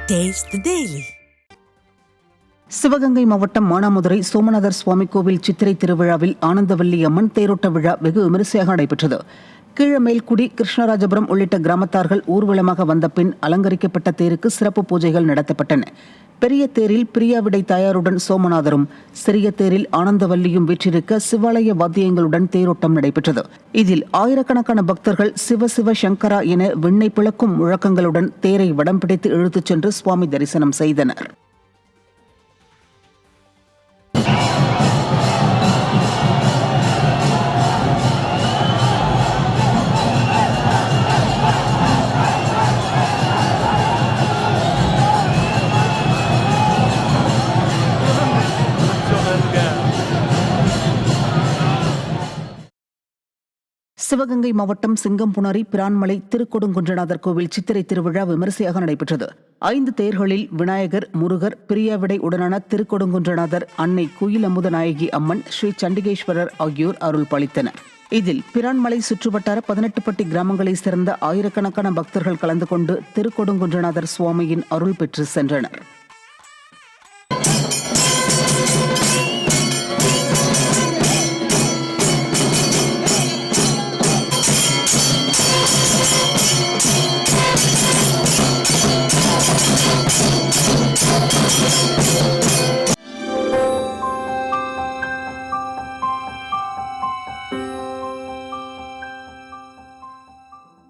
Taste the Daily. Sivaganga மாவட்டம் மானாமதுரை சோமநாதர் சுவாமி கோவில் சித்திரை திருவிழாவில் ஆனந்தவல்லி அம்மன் தேரோட்ட விழா வெகு விமரிசையாக நடைபெற்றது. கீழமேல்குடி, கிருஷ்ணராஜபுரம் உள்ளிட்ட கிராமத்தார்கள் ஊர்வலமாக வந்த பின் அலங்கரிக்கப்பட்ட தேருக்கு சிறப்பு பூஜைகள் நடத்தப்பட்டன. பெரிய தேரில் பிரியாவிடை தாயாருடன் சோமநாதரும், சிறிய தேரில் ஆனந்தவல்லியும் வீற்றிருக்க சிவாலய வாத்தியங்களுடன் தேரோட்டம் நடைபெற்றது. இதில் ஆயிரக்கணக்கான பக்தர்கள் சிவ சிவ சங்கரா என விண்ணை பிளக்கும் முழக்கங்களுடன் தேரை வடம் பிடித்து இழுத்துச் சென்று சுவாமி தரிசனம் செய்தனர். சிவகங்கை மாவட்டம் சிங்கம்புணரி பிரான்மலை திருக்கொடுங்குன்றநாதர் கோவில் சித்திரை திருவிழா விமரிசையாக நடைபெற்றது. 5 தேர்களில் விநாயகர், முருகர், பிரியாவிடை உடனான திருக்கொடுங்குன்றநாதர், அன்னை குயிலமுத நாயகி அம்மன், ஸ்ரீ சண்டிகேஸ்வரர் ஆகியோர் அருள் பாலித்தனர். இதில் பிரான்மலை சுற்றுவட்டார 18 பட்டி கிராமங்களைச் சேர்ந்த ஆயிரக்கணக்கான பக்தர்கள் கலந்து கொண்டு திருக்கொடுங்குன்றநாதர் சுவாமியின் அருள் பெற்று சென்றனர்.